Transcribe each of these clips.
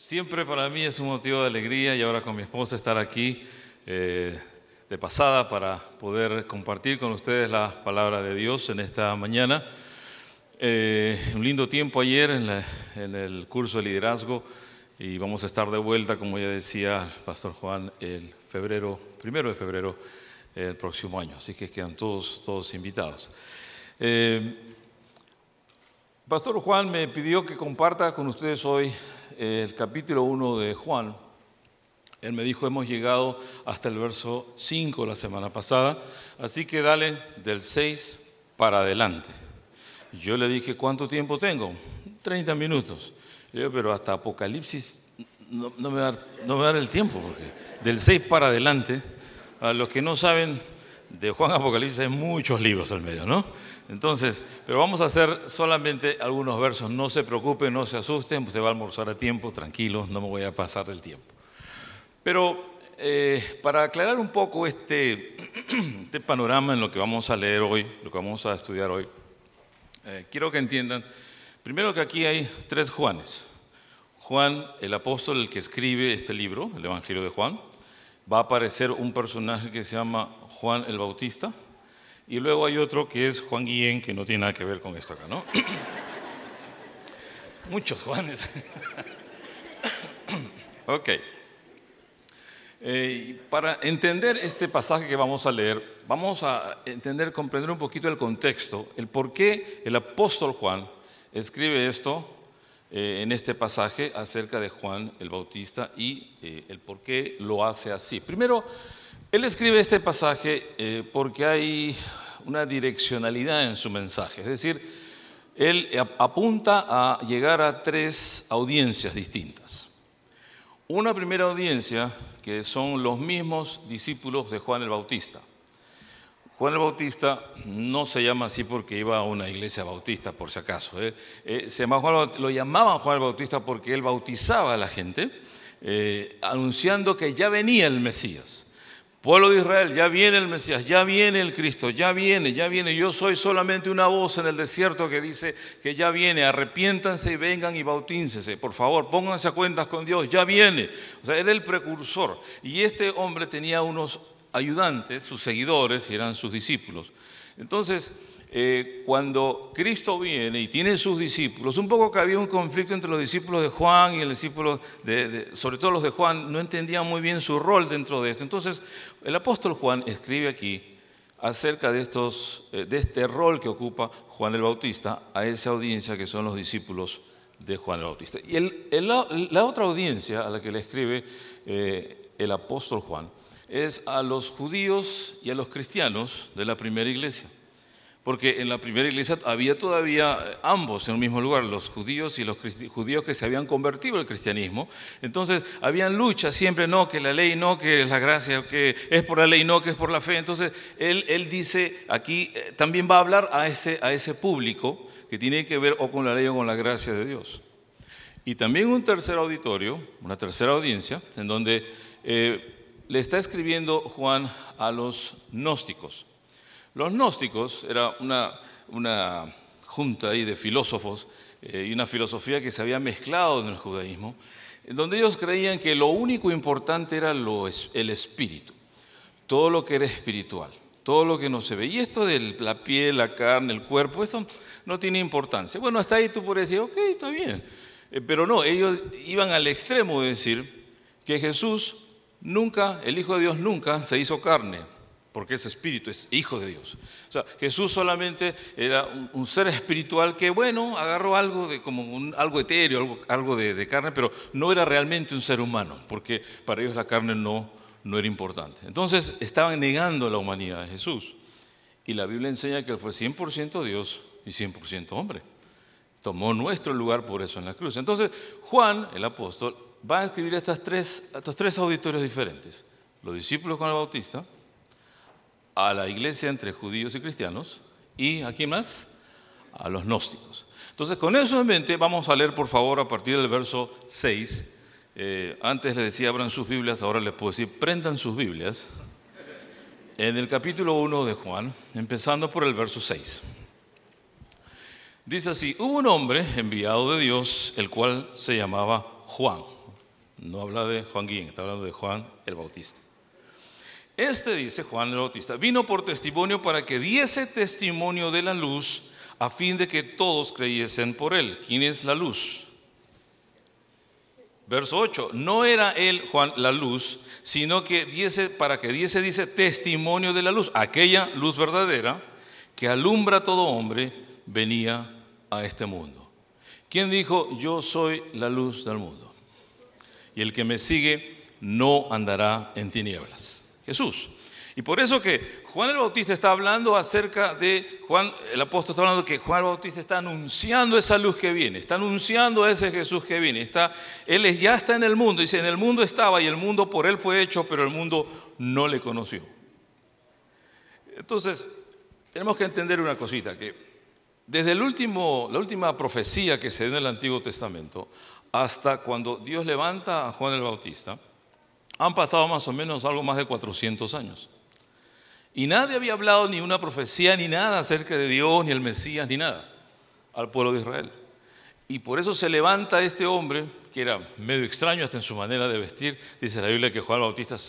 Siempre para mí es un motivo de alegría y ahora con mi esposa estar aquí de pasada para poder compartir con ustedes la palabra de Dios en esta mañana. Un lindo tiempo ayer en el curso de liderazgo y vamos a estar de vuelta, como ya decía el pastor Juan, el 1 de febrero el próximo año. Así que quedan todos invitados. Pastor Juan me pidió que comparta con ustedes hoy el capítulo 1 de Juan. Él me dijo, hemos llegado hasta el verso 5 la semana pasada, así que dale del 6 para adelante. Yo le dije, ¿cuánto tiempo tengo? 30 minutos. Le digo, pero hasta Apocalipsis no me va a dar el tiempo, porque del 6 para adelante, a los que no saben, de Juan a Apocalipsis hay muchos libros al medio, ¿no? Entonces, pero vamos a hacer solamente algunos versos. No se preocupen, no se asusten, se va a almorzar a tiempo, tranquilos, no me voy a pasar del tiempo. Pero para aclarar un poco este panorama en lo que vamos a leer hoy, lo que vamos a estudiar hoy, quiero que entiendan, primero que aquí hay 3 Juanes. Juan, el apóstol, el que escribe este libro, el Evangelio de Juan, va a aparecer un personaje que se llama Juan el Bautista, y luego hay otro que es Juan Guillén, que no tiene nada que ver con esto acá, ¿no? Muchos Juanes. Ok. Para entender este pasaje que vamos a leer, vamos a comprender un poquito el contexto, el por qué el apóstol Juan escribe esto en este pasaje acerca de Juan el Bautista y el por qué lo hace así. Primero, él escribe este pasaje porque hay una direccionalidad en su mensaje, es decir, él apunta a llegar a 3 audiencias distintas. Una primera audiencia que son los mismos discípulos de Juan el Bautista. Juan el Bautista no se llama así porque iba a una iglesia bautista, por si acaso. Lo llamaban Juan el Bautista porque él bautizaba a la gente, anunciando que ya venía el Mesías. Pueblo de Israel, ya viene el Mesías, ya viene el Cristo, ya viene. Yo soy solamente una voz en el desierto que dice que ya viene. Arrepiéntanse y vengan y bautícense. Por favor, pónganse a cuentas con Dios, ya viene. O sea, era el precursor. Y este hombre tenía unos ayudantes, sus seguidores, y eran sus discípulos. Entonces, cuando Cristo viene y tiene sus discípulos, un poco que había un conflicto entre los discípulos de Juan y el discípulo sobre todo los de Juan, no entendían muy bien su rol dentro de esto. Entonces, el apóstol Juan escribe aquí acerca de este rol que ocupa Juan el Bautista a esa audiencia que son los discípulos de Juan el Bautista. Y la otra audiencia a la que le escribe el apóstol Juan es a los judíos y a los cristianos de la primera iglesia. Porque en la primera iglesia había todavía ambos en un mismo lugar, los judíos y los judíos que se habían convertido al cristianismo. Entonces, habían luchas siempre, no, que la ley, no, que es la gracia, que es por la ley, no, que es por la fe. Entonces, él dice aquí, también va a hablar a ese público que tiene que ver o con la ley o con la gracia de Dios. Y también un tercer auditorio, una tercera audiencia, en donde le está escribiendo Juan a los gnósticos. Los gnósticos era una junta ahí de filósofos y una filosofía que se había mezclado en el judaísmo, donde ellos creían que lo único importante era el espíritu, todo lo que era espiritual, todo lo que no se ve. Y esto de la piel, la carne, el cuerpo, eso no tiene importancia. Bueno, hasta ahí tú puedes decir, ok, está bien. Pero no, ellos iban al extremo de decir que Jesús nunca, el Hijo de Dios nunca se hizo carne, porque es espíritu, es hijo de Dios. O sea, Jesús solamente era un ser espiritual que, bueno, agarró algo algo etéreo, algo de carne, pero no era realmente un ser humano, porque para ellos la carne no era importante. Entonces, estaban negando la humanidad de Jesús. Y la Biblia enseña que Él fue 100% Dios y 100% hombre. Tomó nuestro lugar por eso en la cruz. Entonces, Juan, el apóstol, va a escribir estos 3 auditorios diferentes. Los discípulos de Juan el Bautista, a la iglesia entre judíos y cristianos, y ¿a quién más? A los gnósticos. Entonces, con eso en mente, vamos a leer, por favor, a partir del verso 6. Antes les decía, abran sus Biblias, ahora les puedo decir, prendan sus Biblias. En el capítulo 1 de Juan, empezando por el verso 6. Dice así, hubo un hombre enviado de Dios, el cual se llamaba Juan. No habla de Juan Guillén, está hablando de Juan el Bautista. Este, dice Juan el Bautista, vino por testimonio para que diese testimonio de la luz, a fin de que todos creyesen por él. ¿Quién es la luz? Verso 8, no era él, Juan, la luz, sino que para que diese, dice, testimonio de la luz. Aquella luz verdadera que alumbra a todo hombre venía a este mundo. ¿Quién dijo, yo soy la luz del mundo? Y el que me sigue no andará en tinieblas. Jesús. Y por eso que Juan el Bautista está hablando acerca de, Juan el apóstol está hablando que Juan el Bautista está anunciando esa luz que viene, está anunciando a ese Jesús que viene. Él ya está en el mundo, dice, en el mundo estaba y el mundo por él fue hecho, pero el mundo no le conoció. Entonces, tenemos que entender una cosita, que desde la última profecía que se dio en el Antiguo Testamento, hasta cuando Dios levanta a Juan el Bautista, han pasado más o menos algo más de 400 años. Y nadie había hablado ni una profecía ni nada acerca de Dios, ni el Mesías, ni nada al pueblo de Israel. Y por eso se levanta este hombre, que era medio extraño hasta en su manera de vestir. Dice la Biblia que Juan el Bautista no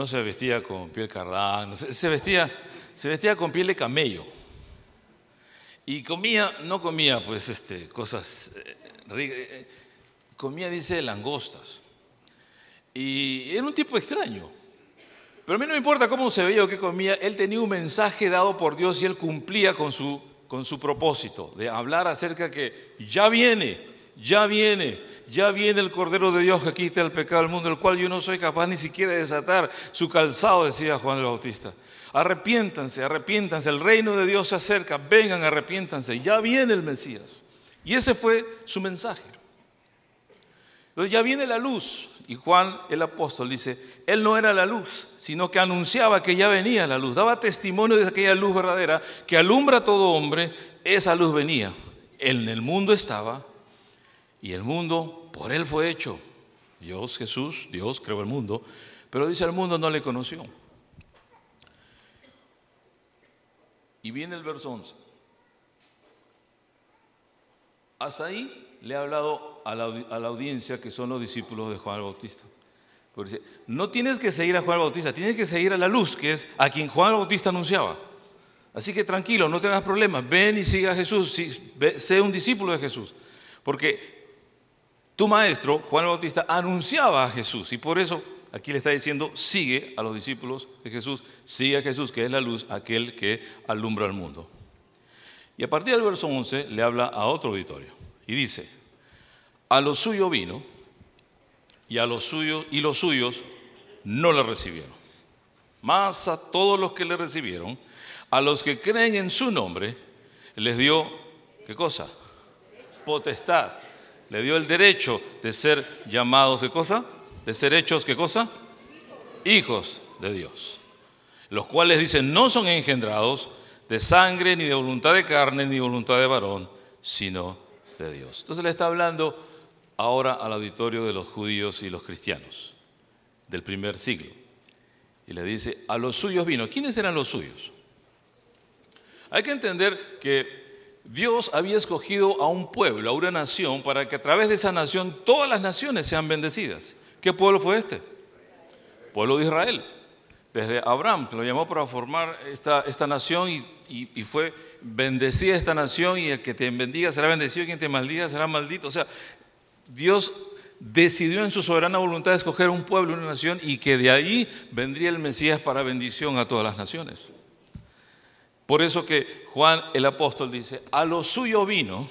se vestía con piel carlán, se vestía con piel de camello. Y no comía pues cosas ricas, comía, dice, langostas. Y era un tipo extraño. Pero a mí no me importa cómo se veía o qué comía, él tenía un mensaje dado por Dios y él cumplía con su propósito de hablar acerca que ya viene el Cordero de Dios que quita el pecado del mundo, el cual yo no soy capaz ni siquiera de desatar su calzado, decía Juan el Bautista. Arrepiéntanse, el reino de Dios se acerca, vengan, arrepiéntanse, ya viene el Mesías. Y ese fue su mensaje. Entonces ya viene la luz. Y Juan el apóstol dice, él no era la luz, sino que anunciaba que ya venía la luz. Daba testimonio de aquella luz verdadera que alumbra a todo hombre. Esa luz venía. En el mundo estaba y el mundo por él fue hecho. Dios creó el mundo, pero dice el mundo no le conoció. Y viene el verso 11. Hasta ahí le ha hablado a la audiencia que son los discípulos de Juan el Bautista. Porque dice, no tienes que seguir a Juan el Bautista, tienes que seguir a la luz, que es a quien Juan el Bautista anunciaba. Así que tranquilo, no tengas problemas, ven y siga a Jesús, sé un discípulo de Jesús. Porque tu maestro, Juan el Bautista, anunciaba a Jesús. Y por eso aquí le está diciendo, sigue a los discípulos de Jesús, sigue a Jesús, que es la luz, aquel que alumbra al mundo. Y a partir del verso 11 le habla a otro auditorio. Y dice, a lo suyo vino y los suyos no le recibieron. Mas a todos los que le recibieron, a los que creen en su nombre, les dio, ¿qué cosa? Potestad. Le dio el derecho de ser llamados, ¿qué cosa? De ser hechos, ¿qué cosa? Hijos de Dios. Los cuales dicen, no son engendrados de sangre, ni de voluntad de carne, ni de voluntad de varón, sino de Dios. Entonces le está hablando ahora al auditorio de los judíos y los cristianos del primer siglo. Y le dice, a los suyos vino. ¿Quiénes eran los suyos? Hay que entender que Dios había escogido a un pueblo, a una nación, para que a través de esa nación todas las naciones sean bendecidas. ¿Qué pueblo fue este? Pueblo de Israel. Desde Abraham, que lo llamó para formar esta nación y fue bendecida esta nación, y el que te bendiga será bendecido y quien te maldiga será maldito. O sea, Dios decidió en su soberana voluntad escoger un pueblo, una nación, y que de ahí vendría el Mesías para bendición a todas las naciones. Por eso que Juan el apóstol dice, a lo suyo vino,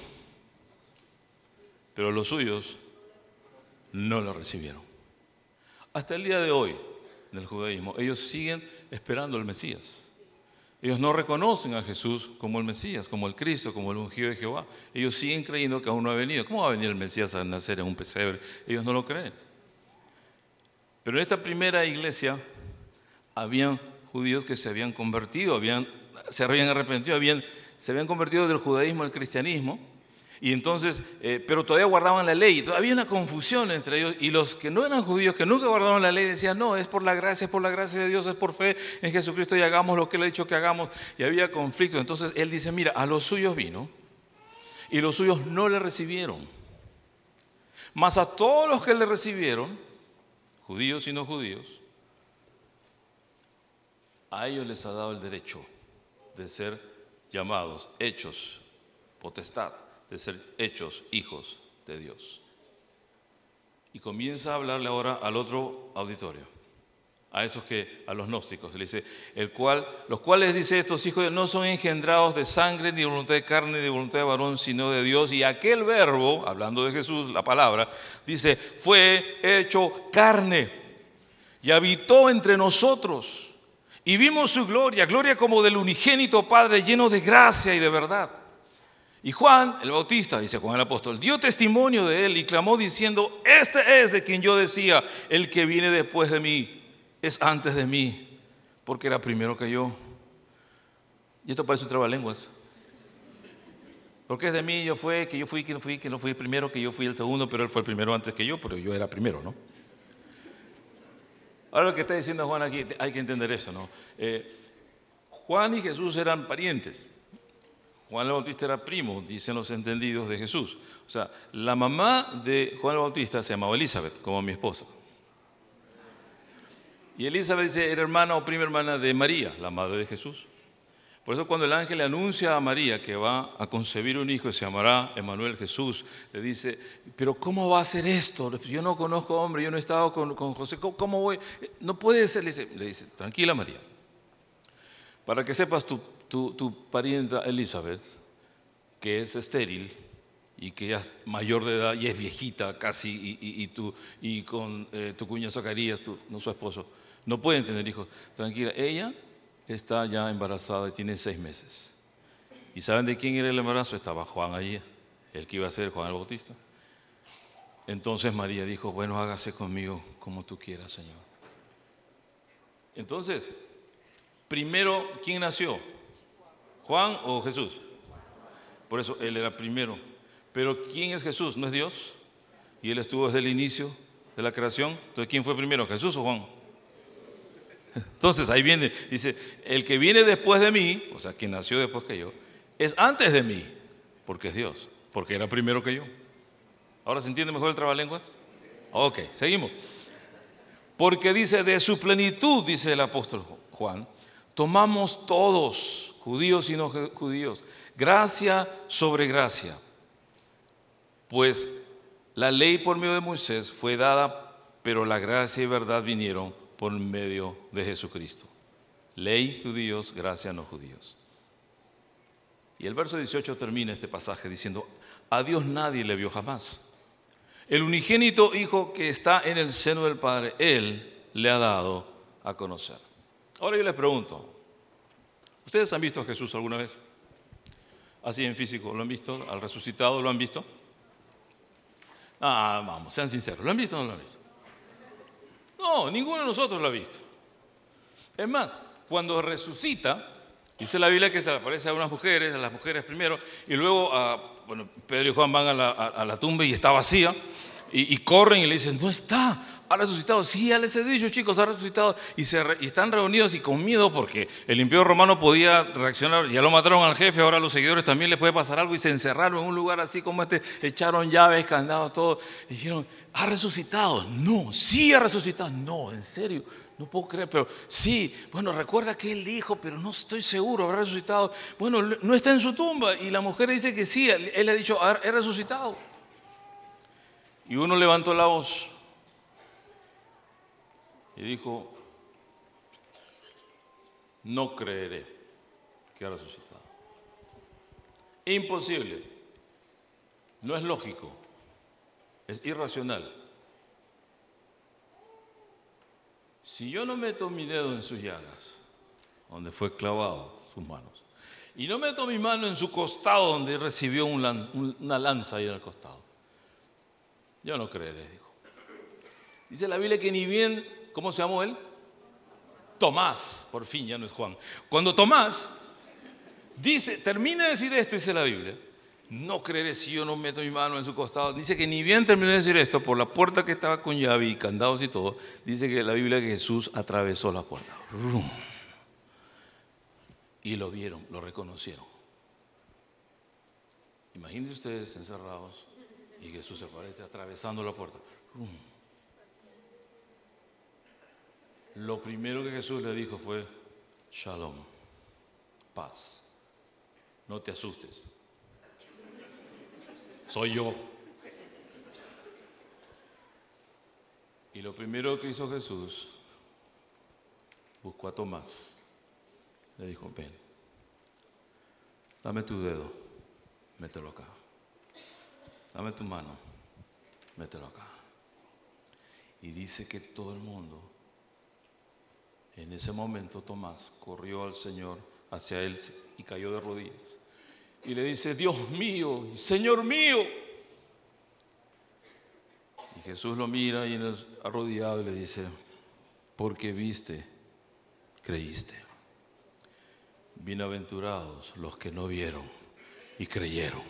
pero los suyos no lo recibieron. Hasta el día de hoy, en el judaísmo, ellos siguen esperando al Mesías. Ellos no reconocen a Jesús como el Mesías, como el Cristo, como el ungido de Jehová. Ellos siguen creyendo que aún no ha venido. ¿Cómo va a venir el Mesías a nacer en un pesebre? Ellos no lo creen. Pero en esta primera iglesia habían judíos que se habían convertido, se habían arrepentido, se habían convertido del judaísmo al cristianismo. Y entonces, pero todavía guardaban la ley. Había una confusión entre ellos, y los que no eran judíos, que nunca guardaron la ley, decían, no, es por la gracia de Dios, es por fe en Jesucristo y hagamos lo que Él ha dicho que hagamos. Y había conflicto. Entonces Él dice, mira, a los suyos vino y los suyos no le recibieron. Mas a todos los que le recibieron, judíos y no judíos, a ellos les ha dado el derecho de ser llamados, hechos, potestad, de ser hechos hijos de Dios. Y comienza a hablarle ahora al otro auditorio, a los gnósticos. Le dice, los cuales, dice, estos hijos no son engendrados de sangre, ni de voluntad de carne, ni de voluntad de varón, sino de Dios. Y aquel verbo, hablando de Jesús, la palabra, dice, fue hecho carne y habitó entre nosotros. Y vimos su gloria, gloria como del unigénito Padre, lleno de gracia y de verdad. Y Juan, el Bautista, dice Juan el apóstol, dio testimonio de él y clamó diciendo, este es de quien yo decía, el que viene después de mí es antes de mí, porque era primero que yo. Y esto parece un trabalenguas. Porque es de mí, que no fui el primero, que yo fui el segundo, pero él fue el primero antes que yo, pero yo era primero, ¿no? Ahora lo que está diciendo Juan aquí, hay que entender eso, ¿no? Juan y Jesús eran parientes. Juan el Bautista era primo, dicen los entendidos de Jesús. O sea, la mamá de Juan el Bautista se llamaba Elizabeth, como mi esposa. Y Elizabeth era hermana o prima hermana de María, la madre de Jesús. Por eso cuando el ángel le anuncia a María que va a concebir un hijo y se llamará Emmanuel, Jesús, le dice, pero ¿cómo va a ser esto? Yo no conozco hombre, yo no he estado con José, ¿cómo voy? No puede ser, le dice, tranquila María. Para que sepas, tu parienta Elizabeth, que es estéril y que ya es mayor de edad y es viejita casi, y con tu cuñado Zacarías, no su esposo, no pueden tener hijos. Tranquila, ella está ya embarazada y tiene 6 meses. ¿Y saben de quién era el embarazo? Estaba Juan allí, el que iba a ser Juan el Bautista. Entonces María dijo, bueno, hágase conmigo como tú quieras, Señor. Entonces, primero, ¿quién nació? ¿Juan o Jesús? Por eso él era primero. Pero ¿quién es Jesús? ¿No es Dios? Y él estuvo desde el inicio de la creación. Entonces, ¿quién fue primero? ¿Jesús o Juan? Entonces ahí viene, dice, el que viene después de mí, o sea, quien nació después que yo, es antes de mí, porque es Dios, porque era primero que yo. ¿Ahora se entiende mejor el trabalenguas? Ok, seguimos. Porque dice, de su plenitud, dice el apóstol Juan, tomamos todos, judíos y no judíos, gracia sobre gracia. Pues la ley por medio de Moisés fue dada, pero la gracia y verdad vinieron por medio de Jesucristo. Ley judíos, gracia no judíos. Y el verso 18 termina este pasaje diciendo, a Dios nadie le vio jamás. El unigénito Hijo que está en el seno del Padre, Él le ha dado a conocer. Ahora yo les pregunto, ¿ustedes han visto a Jesús alguna vez? Así en físico, ¿lo han visto? ¿Al resucitado lo han visto? Vamos, sean sinceros, ¿lo han visto o no lo han visto? No, ninguno de nosotros lo ha visto. Es más, cuando resucita, dice la Biblia que se le aparece a las mujeres primero, y luego, Pedro y Juan van a la tumba y está vacía, y corren y le dicen, no está, ha resucitado. Sí, ya les he dicho, chicos, ha resucitado. Y están reunidos y con miedo porque el imperio romano podía reaccionar. Ya lo mataron al jefe, ahora a los seguidores también les puede pasar algo. Y se encerraron en un lugar así como este, echaron llaves, candados, todo. Y dijeron, ¿ha resucitado? No, sí ha resucitado. No, en serio, no puedo creer, pero sí. Bueno, recuerda que él dijo, pero no estoy seguro, habrá resucitado. Bueno, no está en su tumba. Y la mujer dice que sí, él le ha dicho, he resucitado. Y uno levantó la voz y dijo, no creeré que ha resucitado. Imposible, no es lógico, es irracional. Si yo no meto mi dedo en sus llagas, donde fue clavado sus manos, y no meto mi mano en su costado, donde recibió una lanza ahí en el costado, yo no creeré, dijo. Dice la Biblia que ni bien, ¿cómo se llamó él? Tomás, por fin ya no es Juan. Cuando Tomás dice, termina de decir esto, dice la Biblia, no creeré si yo no meto mi mano en su costado. Dice que ni bien terminó de decir esto, por la puerta que estaba con llave y candados y todo, dice que la Biblia que Jesús atravesó la puerta. Y lo vieron, lo reconocieron. Imagínense ustedes encerrados Y Jesús se aparece atravesando la puerta. Lo primero que Jesús le dijo fue: Shalom, paz. No te asustes. Soy yo. Y lo primero que hizo Jesús, buscó a Tomás. Le dijo: ven, dame tu dedo, mételo acá. Dame tu mano, mételo acá. Y dice que todo el mundo, en ese momento Tomás corrió al Señor, hacia él, y cayó de rodillas. Y le dice: Dios mío, Señor mío. Y Jesús lo mira y arrodillado y le dice: porque viste, creíste. Bienaventurados los que no vieron y creyeron.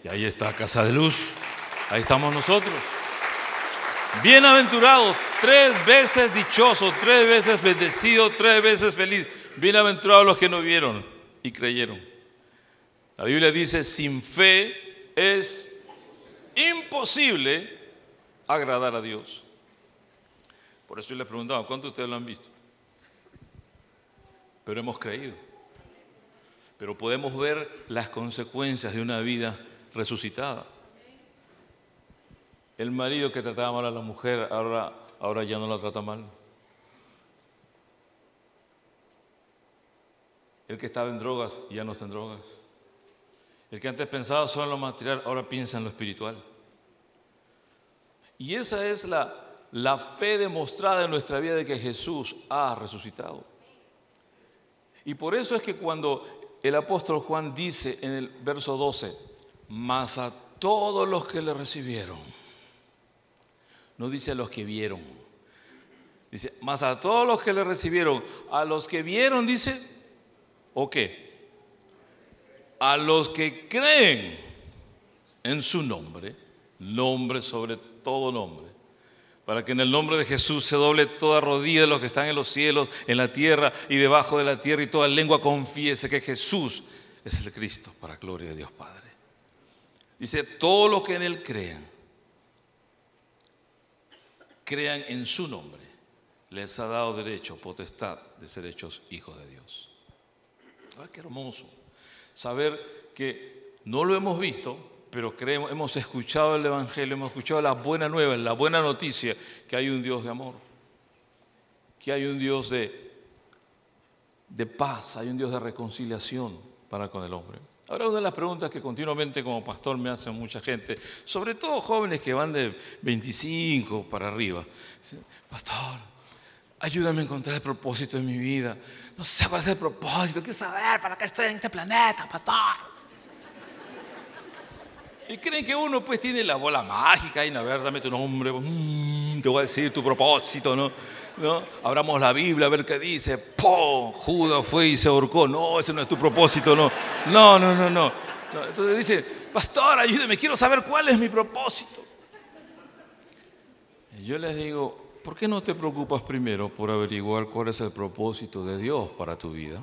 Y ahí está Casa de Luz, ahí estamos nosotros. Bienaventurados, 3 veces dichosos, 3 veces bendecidos, 3 veces feliz. Bienaventurados los que no vieron y creyeron. La Biblia dice: sin fe es imposible agradar a Dios. Por eso yo les preguntaba: ¿cuántos de ustedes lo han visto? Pero hemos creído. Pero podemos ver las consecuencias de una vida resucitada. El marido que trataba mal a la mujer, ahora ya no la trata mal. El que estaba en drogas, ya no está en drogas. El que antes pensaba solo en lo material, ahora piensa en lo espiritual. Y esa es la fe demostrada en nuestra vida de que Jesús ha resucitado. Y por eso es que cuando el apóstol Juan dice en el verso 12: mas a todos los que le recibieron, no dice a los que vieron, dice: mas a todos los que le recibieron. A los que vieron, dice, ¿o qué? A los que creen en su nombre, nombre sobre todo nombre, para que en el nombre de Jesús se doble toda rodilla de los que están en los cielos, en la tierra y debajo de la tierra, y toda lengua confiese que Jesús es el Cristo, para gloria de Dios Padre. Dice: todos los que en Él crean en su nombre, les ha dado derecho, potestad de ser hechos hijos de Dios. ¡Ay, qué hermoso! Saber que no lo hemos visto, pero creemos, hemos escuchado el Evangelio, hemos escuchado la buena nueva, la buena noticia, que hay un Dios de amor, que hay un Dios de paz, hay un Dios de reconciliación para con el hombre. Ahora, una de las preguntas que continuamente como pastor me hacen mucha gente, sobre todo jóvenes que van de 25 para arriba: pastor, ayúdame a encontrar el propósito de mi vida. No sé cuál es el propósito, quiero saber para qué estoy en este planeta, pastor. Y creen que uno pues tiene la bola mágica y a ver, dame tu nombre, te voy a decir tu propósito, ¿no? Abramos la Biblia a ver qué dice. ¡Pum! Judas fue y se ahorcó. No, ese no es tu propósito, no. No. Entonces dice: pastor, ayúdeme, quiero saber cuál es mi propósito. Y yo les digo: ¿por qué no te preocupas primero por averiguar cuál es el propósito de Dios para tu vida?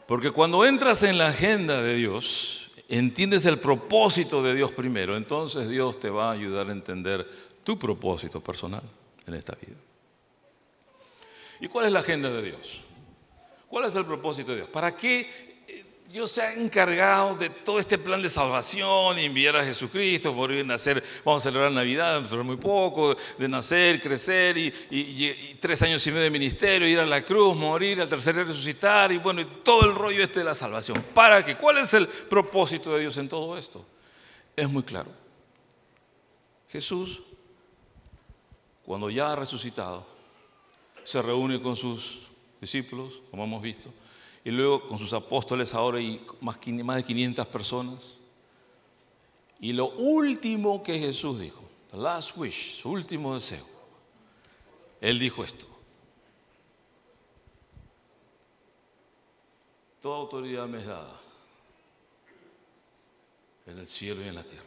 Porque cuando entras en la agenda de Dios, entiendes el propósito de Dios primero, entonces Dios te va a ayudar a entender tu propósito personal en esta vida. ¿Y cuál es la agenda de Dios? ¿Cuál es el propósito de Dios? ¿Para qué Dios se ha encargado de todo este plan de salvación, enviar a Jesucristo, morir, nacer? Vamos a celebrar Navidad, dentro de muy poco, de nacer, crecer y 3 años y medio de ministerio, ir a la cruz, morir, al tercer día resucitar, y bueno, y todo el rollo de la salvación. ¿Para qué? ¿Cuál es el propósito de Dios en todo esto? Es muy claro. Jesús, cuando ya ha resucitado, se reúne con sus discípulos, como hemos visto, y luego con sus apóstoles ahora y más de 500 personas. Y lo último que Jesús dijo, the last wish, su último deseo, Él dijo esto: toda autoridad me es dada en el cielo y en la tierra.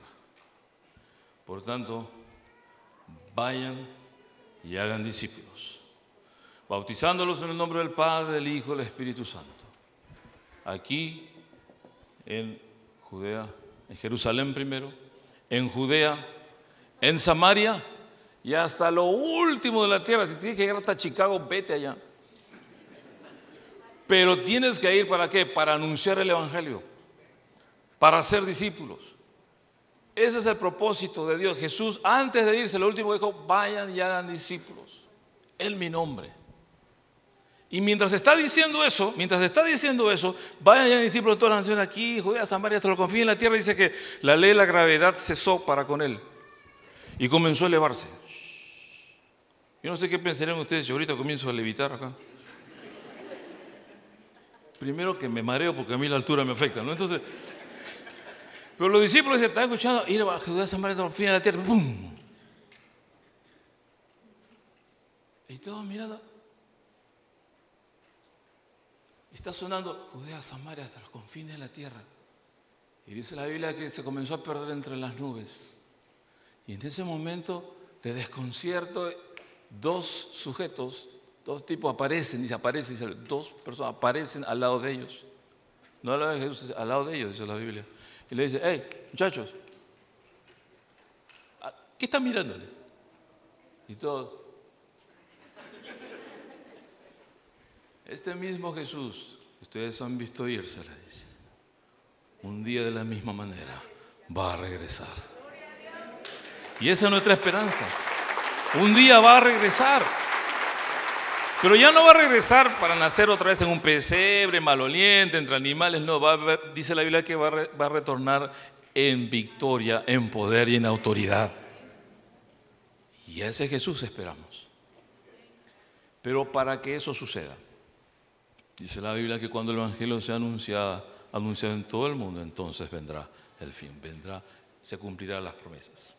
Por tanto, vayan y hagan discípulos, bautizándolos en el nombre del Padre, del Hijo y del Espíritu Santo. Aquí en Judea, en Jerusalén primero, en Judea, en Samaria y hasta lo último de la tierra. Si tienes que llegar hasta Chicago, vete allá. Pero tienes que ir, ¿para qué? Para anunciar el Evangelio, para ser discípulos. Ese es el propósito de Dios. Jesús, antes de irse, lo último dijo: vayan y hagan discípulos en mi nombre. Y mientras está diciendo eso, vayan y hagan discípulos de todas las naciones, aquí, Judea, Samaria, hasta lo confíen en la tierra. Dice que la ley de la gravedad cesó para con él y comenzó a elevarse. Yo no sé qué pensarían ustedes si ahorita comienzo a levitar acá. Primero que me mareo porque a mí la altura me afecta, ¿no? Entonces, pero los discípulos se están escuchando, ir a Judea, Samaria, hasta los fines de la tierra, ¡pum! Y todos mirando. Está sonando Judea, Samaria, hasta los confines de la tierra. Y dice la Biblia que se comenzó a perder entre las nubes. Y en ese momento de desconcierto, dos sujetos, dos tipos aparecen, dice dos personas aparecen al lado de ellos. No al lado de Jesús, al lado de ellos, dice la Biblia. Y le dice: hey, muchachos, ¿qué están mirándoles? Y todos: este mismo Jesús que ustedes han visto irse, le dice, un día de la misma manera va a regresar. Y esa es nuestra esperanza. Un día va a regresar. Pero ya no va a regresar para nacer otra vez en un pesebre maloliente, entre animales. No, dice la Biblia que va a retornar en victoria, en poder y en autoridad. Y a ese Jesús esperamos. Pero para que eso suceda, dice la Biblia que cuando el Evangelio sea anunciado en todo el mundo, entonces vendrá el fin, se cumplirán las promesas.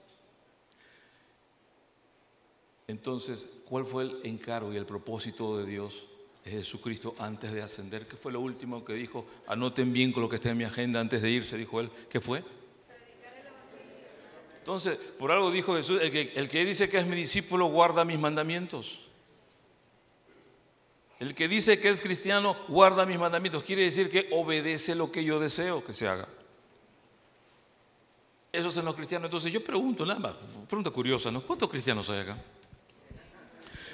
Entonces, ¿cuál fue el encargo y el propósito de Dios, de Jesucristo, antes de ascender? ¿Qué fue lo último que dijo? Anoten bien con lo que está en mi agenda antes de irse, dijo él. ¿Qué fue? Entonces, por algo dijo Jesús: el que dice que es mi discípulo guarda mis mandamientos. El que dice que es cristiano guarda mis mandamientos. Quiere decir que obedece lo que yo deseo que se haga. Eso es en los cristianos. Entonces yo pregunto, nada más, pregunta curiosa, ¿no? ¿Cuántos cristianos hay acá?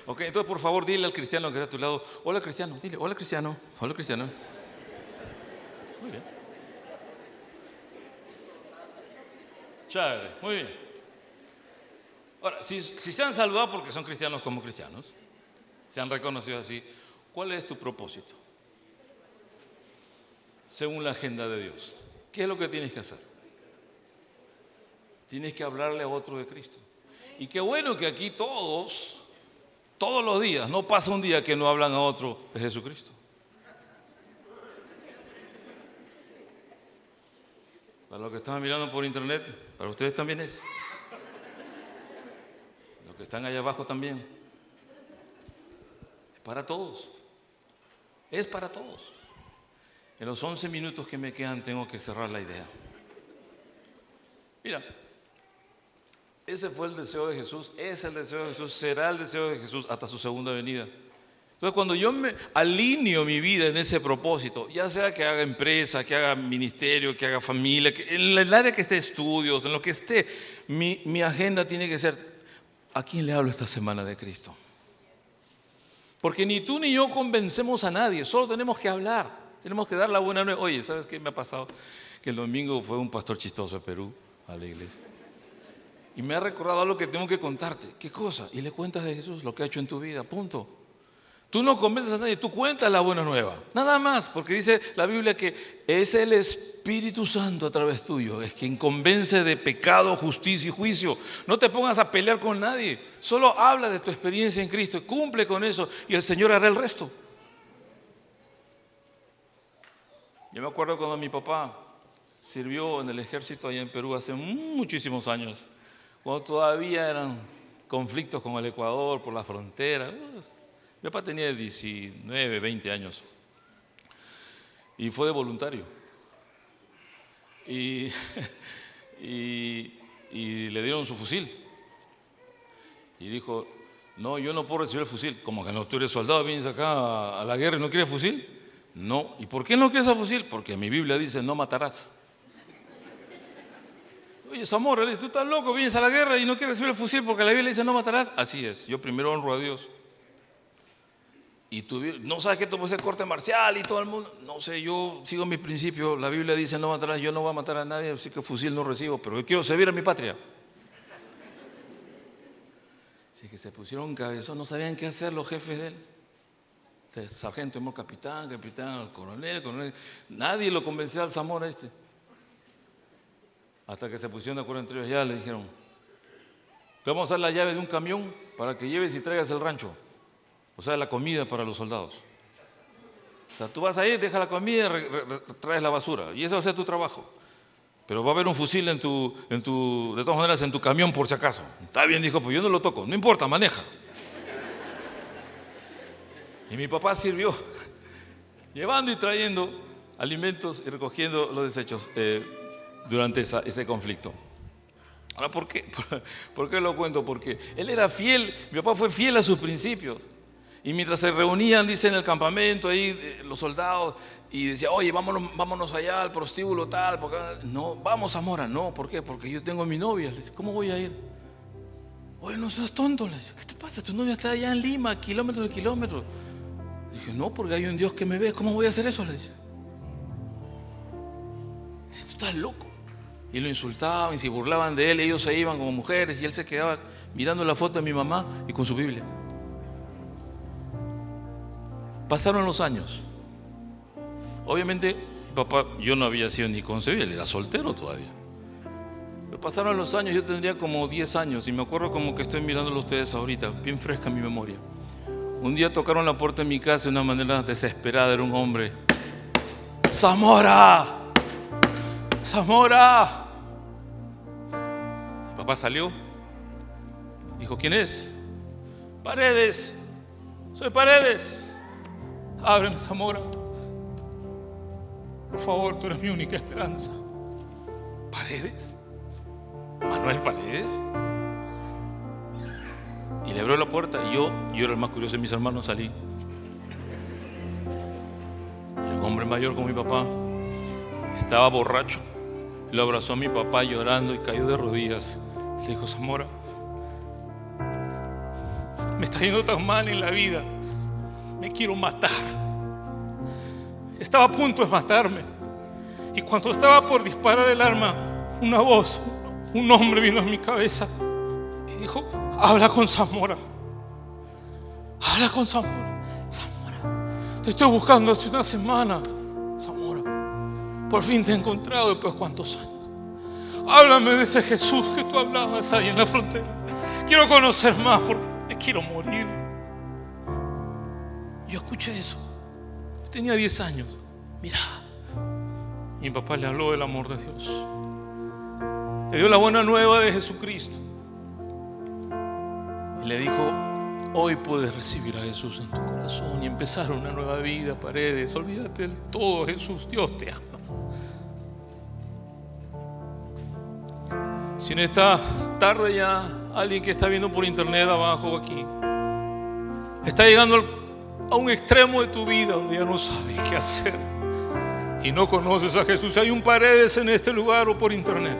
Ok, entonces por favor dile al cristiano que está a tu lado: hola cristiano, dile: hola cristiano, hola cristiano. Muy bien. Chévere, muy bien. Ahora, si se han saludado porque son cristianos como cristianos, se han reconocido así, ¿cuál es tu propósito? Según la agenda de Dios, ¿qué es lo que tienes que hacer? Tienes que hablarle a otro de Cristo. Y qué bueno que aquí todos los días, no pasa un día que no hablan a otro de Jesucristo. Para los que están mirando por internet, para ustedes también es. Los que están allá abajo también. Es para todos. Es para todos. En los 11 minutos que me quedan tengo que cerrar la idea. Mira, ese fue el deseo de Jesús, es el deseo de Jesús, será el deseo de Jesús hasta su segunda venida. Entonces, cuando yo me alineo mi vida en ese propósito, ya sea que haga empresa, que haga ministerio, que haga familia, que en el área que esté estudios, en lo que esté, mi agenda tiene que ser: ¿a quién le hablo esta semana de Cristo? Porque ni tú ni yo convencemos a nadie, solo tenemos que hablar, tenemos que dar la buena nueva. Oye, ¿sabes qué me ha pasado? Que el domingo fue un pastor chistoso de Perú a la iglesia. Y me ha recordado algo que tengo que contarte. ¿Qué cosa? Y le cuentas de Jesús, lo que ha hecho en tu vida, punto. Tú no convences a nadie, tú cuentas la buena nueva. Nada más, porque dice la Biblia que es el Espíritu Santo a través tuyo, es quien convence de pecado, justicia y juicio. No te pongas a pelear con nadie, solo habla de tu experiencia en Cristo, cumple con eso y el Señor hará el resto. Yo me acuerdo cuando mi papá sirvió en el ejército allá en Perú hace muchísimos años, cuando todavía eran conflictos con el Ecuador por la frontera. Mi papá tenía 19, 20 años y fue de voluntario. Y le dieron su fusil. Y dijo: no, yo no puedo recibir el fusil. ¿Cómo que no? ¿Tú eres soldado, vienes acá a la guerra y no quieres fusil? No. ¿Y por qué no quieres el fusil? Porque mi Biblia dice: no matarás. Oye, Zamora, tú estás loco, vienes a la guerra y no quieres recibir el fusil porque la Biblia dice no matarás. Así es, yo primero honro a Dios. Y tú no sabes que esto puede ser corte marcial y todo el mundo. No sé, yo sigo mis principios. La Biblia dice no matarás, yo no voy a matar a nadie, así que fusil no recibo, pero yo quiero servir a mi patria. Así que se pusieron cabezón, no sabían qué hacer los jefes de él. Entonces, sargento, capitán, coronel. Nadie lo convenció al Zamora este. Hasta que se pusieron de acuerdo entre ellos, ya le dijeron: te vamos a dar la llave de un camión para que lleves y traigas el rancho. O sea, la comida para los soldados. O sea, tú vas a ir, dejas la comida, traes la basura. Y ese va a ser tu trabajo. Pero va a haber un fusil de todas maneras, en tu camión por si acaso. Está bien, dijo, pues yo no lo toco. No importa, maneja. Y mi papá sirvió, llevando y trayendo alimentos y recogiendo los desechos durante ese conflicto. Ahora, ¿por qué? ¿Por qué lo cuento? Porque él era fiel, mi papá fue fiel a sus principios. Y mientras se reunían, dice, en el campamento, ahí los soldados, y decía, oye, vámonos allá al prostíbulo tal, porque no, vamos Zamora, no, ¿por qué? Porque yo tengo a mi novia. Le dice, ¿cómo voy a ir? Oye, no seas tonto. Le dice, ¿qué te pasa? Tu novia está allá en Lima, kilómetros de kilómetros. Le dije, no, porque hay un Dios que me ve, ¿cómo voy a hacer eso? Le dice, tú estás loco. Y lo insultaban y se burlaban de él, ellos se iban como mujeres y él se quedaba mirando la foto de mi mamá y con su Biblia. Pasaron los años. Obviamente, papá, yo no había sido ni concebido, él era soltero todavía. Pero pasaron los años, yo tendría como 10 años y me acuerdo como que estoy mirándolo a ustedes ahorita, bien fresca en mi memoria. Un día tocaron la puerta de mi casa de una manera desesperada, era un hombre. ¡Zamora! ¡Zamora! Mi papá salió, dijo, ¿quién es? Paredes, soy Paredes. Ábreme, Zamora. Por favor, tú eres mi única esperanza. ¿Paredes? ¿Manuel Paredes? Y le abrió la puerta y yo era el más curioso de mis hermanos, salí. Y un hombre mayor como mi papá estaba borracho. Lo abrazó a mi papá llorando y cayó de rodillas. Le dijo, Zamora, me está yendo tan mal en la vida. Me quiero matar. Estaba a punto de matarme. Y cuando estaba por disparar el arma, una voz, un hombre vino a mi cabeza y dijo, habla con Zamora. Habla con Zamora. Zamora, te estoy buscando hace una semana. Zamora, por fin te he encontrado después de cuántos años. Háblame de ese Jesús que tú hablabas ahí en la frontera. Quiero conocer más porque me quiero morir. Yo escuché eso. Yo tenía 10 años. Mira. Y mi papá le habló del amor de Dios. Le dio la buena nueva de Jesucristo. Y le dijo, hoy puedes recibir a Jesús en tu corazón y empezar una nueva vida, Paredes. Olvídate del todo, Jesús. Dios te ama. Si en esta tarde ya alguien que está viendo por internet abajo aquí está llegando a un extremo de tu vida donde ya no sabes qué hacer y no conoces a Jesús, hay un Paredes en este lugar o por internet.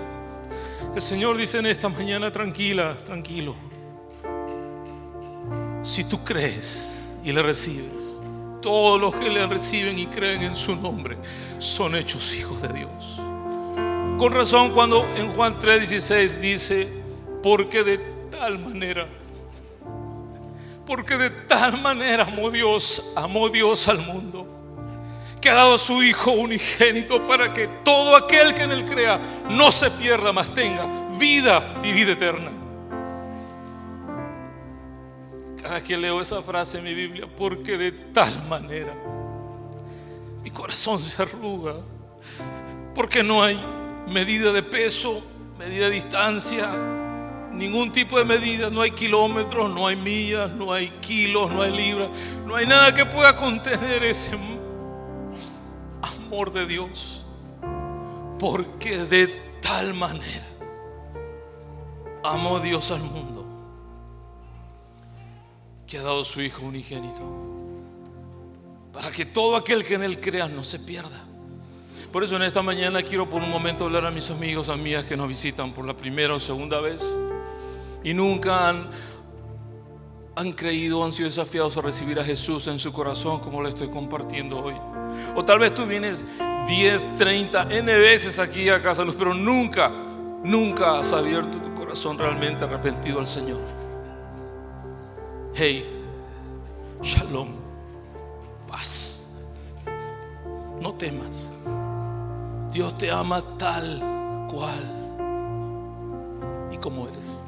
El Señor dice en esta mañana, tranquilo, si tú crees y le recibes, todos los que le reciben y creen en su nombre son hechos hijos de Dios. Con razón cuando en Juan 3:16 dice, porque de tal manera amó Dios al mundo, que ha dado a su Hijo unigénito para que todo aquel que en él crea no se pierda, mas tenga vida y vida eterna. Cada que leo esa frase en mi Biblia, porque de tal manera, mi corazón se arruga, porque no hay medida de peso, medida de distancia, ningún tipo de medida, no hay kilómetros, no hay millas, no hay kilos, no hay libras, no hay nada que pueda contener ese amor de Dios, porque de tal manera amó Dios al mundo que ha dado su Hijo unigénito para que todo aquel que en él crea no se pierda, Por eso en esta mañana quiero por un momento hablar a mis amigos, amigas que nos visitan por la primera o segunda vez y nunca han creído, han sido desafiados a recibir a Jesús en su corazón como le estoy compartiendo hoy. O tal vez tú vienes 10, 30, N veces aquí a Casa Luz, pero nunca has abierto tu corazón realmente arrepentido al Señor. Hey, shalom, paz, no temas. Dios te ama tal cual y como eres.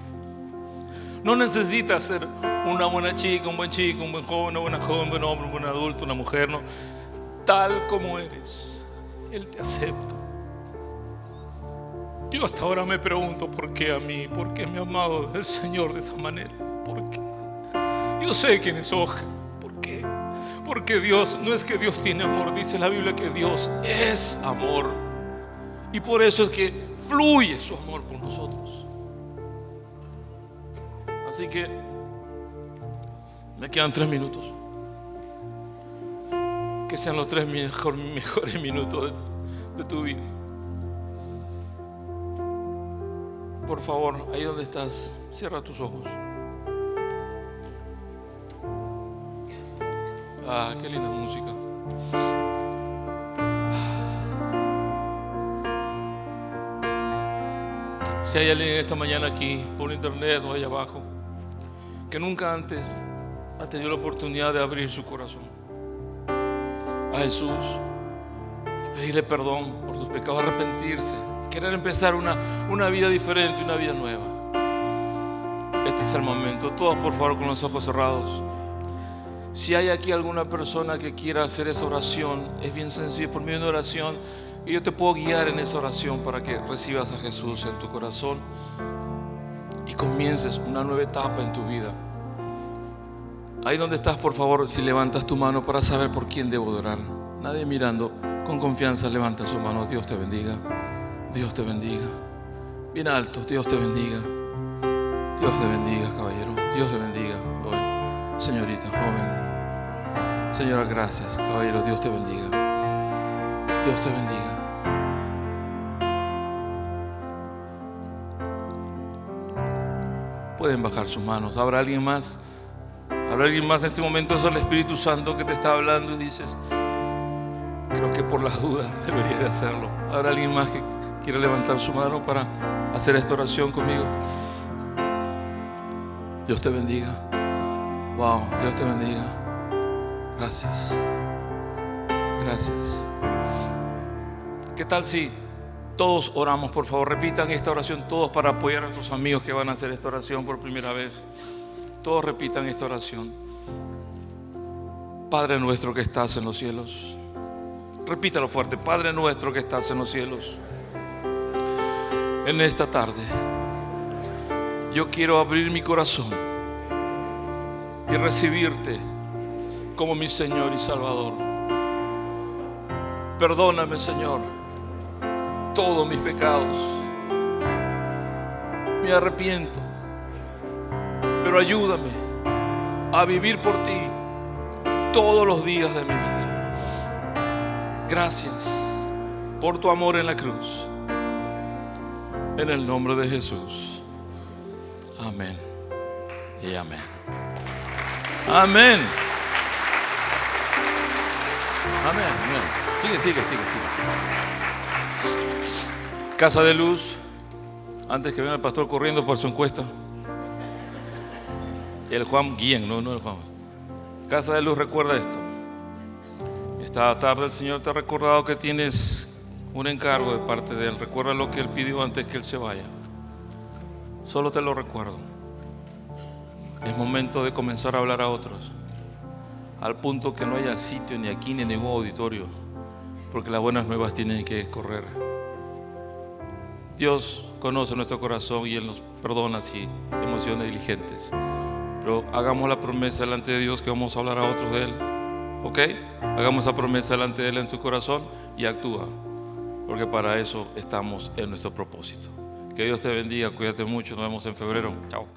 No necesitas ser una buena chica, un buen chico, un buen joven, una buena joven, un buen hombre, un buen adulto, una mujer, no. Tal como eres, Él te acepta. Yo hasta ahora me pregunto por qué a mí, por qué me ha amado el Señor de esa manera. ¿Por qué? Yo sé quién es Oscar. ¿Por qué? Porque Dios, no es que Dios tiene amor, dice la Biblia que Dios es amor. Y por eso es que fluye su amor por nosotros. Así que me quedan 3 minutos. Que sean los 3 mejores minutos de tu vida. Por favor, ahí donde estás, cierra tus ojos. Ah, qué linda música. Si hay alguien esta mañana aquí, por internet o allá abajo, que nunca antes ha tenido la oportunidad de abrir su corazón a Jesús, pedirle perdón por sus pecados, arrepentirse, querer empezar una vida diferente, una vida nueva. Este es el momento. Todos por favor con los ojos cerrados. Si hay aquí alguna persona que quiera hacer esa oración, es bien sencillo, por medio de una oración, y yo te puedo guiar en esa oración para que recibas a Jesús en tu corazón y comiences una nueva etapa en tu vida. Ahí donde estás, por favor, si levantas tu mano para saber por quién debo orar. Nadie mirando, con confianza levanta su mano. Dios te bendiga. Dios te bendiga. Bien alto, Dios te bendiga. Dios te bendiga, caballero. Dios te bendiga, joven. Señorita, joven. Señora, gracias, caballero. Dios te bendiga. Dios te bendiga. Pueden bajar sus manos. ¿Habrá alguien más? ¿Habrá alguien más en este momento? Es el Espíritu Santo que te está hablando y dices, creo que por las dudas debería de hacerlo. ¿Habrá alguien más que quiera levantar su mano para hacer esta oración conmigo? Dios te bendiga. Wow, Dios te bendiga. Gracias. Gracias. ¿Qué tal si todos oramos? Por favor, repitan esta oración todos para apoyar a nuestros amigos que van a hacer esta oración por primera vez. Todos repitan esta oración. Padre nuestro que estás en los cielos. Repítalo fuerte. Padre nuestro que estás en los cielos. En esta tarde yo quiero abrir mi corazón y recibirte como mi Señor y Salvador. Perdóname, Señor, todos mis pecados. Me arrepiento, pero ayúdame a vivir por ti todos los días de mi vida. Gracias por tu amor en la cruz. En el nombre de Jesús. Amén y amén. Amén. Amén. Amén. Sigue. Casa de Luz. Antes que venga el pastor corriendo por su encuesta. El Juan Guillén, no el Juan. Casa de Luz, recuerda esto. Esta tarde el Señor te ha recordado que tienes un encargo de parte de Él. Recuerda lo que Él pidió antes que Él se vaya. Solo te lo recuerdo. Es momento de comenzar a hablar a otros, al punto que no haya sitio ni aquí ni en ningún auditorio, porque las buenas nuevas tienen que correr. Dios conoce nuestro corazón y Él nos perdona si hemos sido negligentes, pero hagamos la promesa delante de Dios que vamos a hablar a otros de Él. ¿Ok? Hagamos esa promesa delante de Él en tu corazón y actúa, porque para eso estamos en nuestro propósito. Que Dios te bendiga, cuídate mucho, nos vemos en febrero. Chao.